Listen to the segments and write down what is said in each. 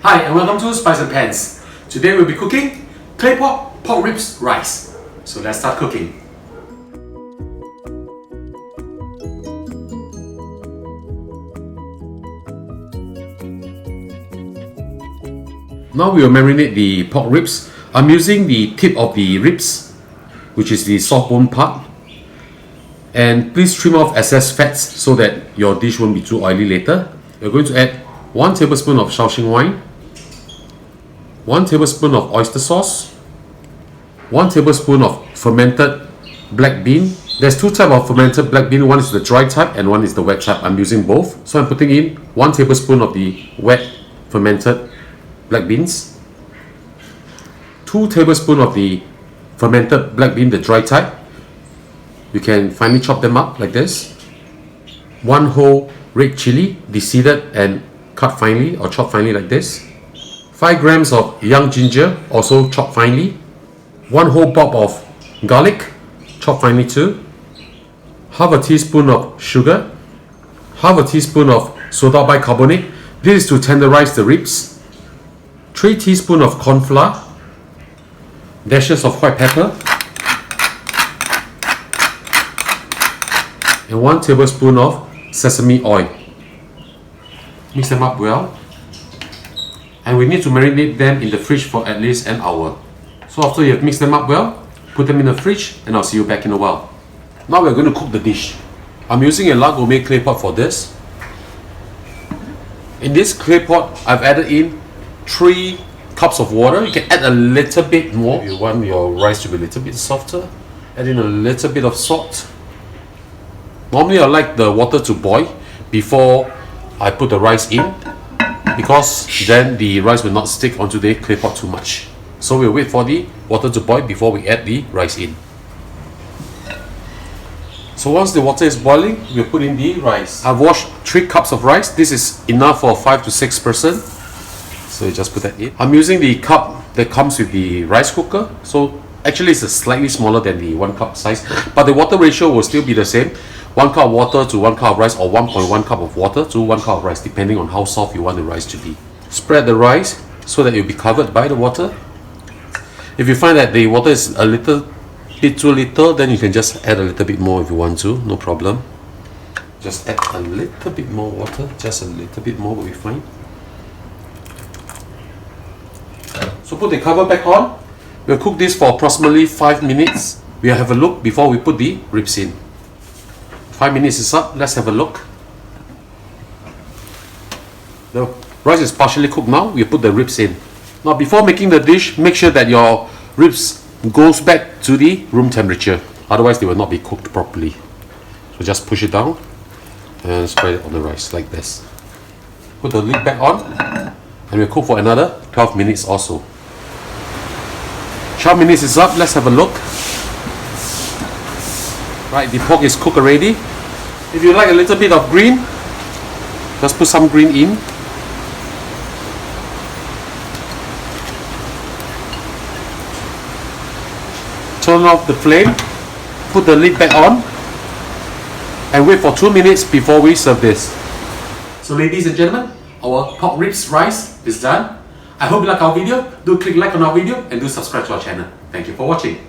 Hi and welcome to Spice and Pans. Today we'll be cooking Claypot Pork Rib Rice. So let's start cooking. Now we will marinate the pork ribs. I'm using the tip of the ribs, which is the soft bone part. And please trim off excess fats so that your dish won't be too oily later. You're going to add 1 tablespoon of Shaoxing wine, 1 tablespoon of oyster sauce, 1 tablespoon of fermented black bean. There's two types of fermented black bean. One is the dry type and one is the wet type. I'm using both. So I'm putting in 1 tablespoon of the wet fermented black beans, 2 tablespoons of the fermented black bean, the dry type. You can finely chop them up like this. 1 whole red chili, deseeded and cut finely or chopped finely like this. 5 grams of young ginger, also chopped finely. 1 whole bulb of garlic, chopped finely too. Half a teaspoon of sugar. Half a teaspoon of soda bicarbonate. This is to tenderize the ribs. 3 teaspoons of corn flour. Dashes of white pepper. And 1 tablespoon of sesame oil. Mix them up well. And we need to marinate them in the fridge for at least an hour. So after you have mixed them up well, put them in the fridge and I'll see you back in a while. Now we're going to cook the dish. I'm using a Gourmet clay pot for this. In this clay pot, I've added in 3 cups of water. You can add a little bit more if you want your rice to be a little bit softer. Add in a little bit of salt. Normally I like the water to boil before I put the rice in, because then the rice will not stick onto the clay pot too much. So we'll wait for the water to boil before we add the rice in. So once the water is boiling, we'll put in the rice. I've washed 3 cups of rice. This is enough for 5 to 6 persons. So you just put that in. I'm using the cup that comes with the rice cooker. So actually it's slightly smaller than the 1 cup size, but the water ratio will still be the same. 1 cup of water to 1 cup of rice, or 1.1 cup of water to 1 cup of rice, depending on how soft you want the rice to be. Spread the rice so that it will be covered by the water. If you find that the water is a little bit too little, then you can just add a little bit more if you want to, no problem. Just add a little bit more water, just a little bit more will be fine. So put the cover back on. We'll cook this for approximately 5 minutes. We'll have a look before we put the ribs in. 5 minutes is up, let's have a look. The rice is partially cooked now, we'll put the ribs in. Now before making the dish, make sure that your ribs goes back to the room temperature. Otherwise they will not be cooked properly. So just push it down and spread it on the rice like this. Put the lid back on and we'll cook for another 12 minutes or so. 12 minutes is up, let's have a look. Right, the pork is cooked already. If you like a little bit of green, just put some green in. Turn off the flame, put the lid back on, and wait for 2 minutes before we serve this. So ladies and gentlemen, our pork ribs rice is done. I hope you like our video. Do click like on our video and do subscribe to our channel. Thank you for watching.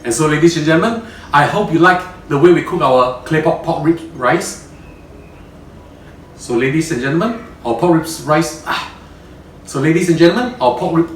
And so ladies and gentlemen, I hope you like the way we cook our Claypot pork rib rice. So ladies and gentlemen, our pork rib rice. So ladies and gentlemen, our pork rib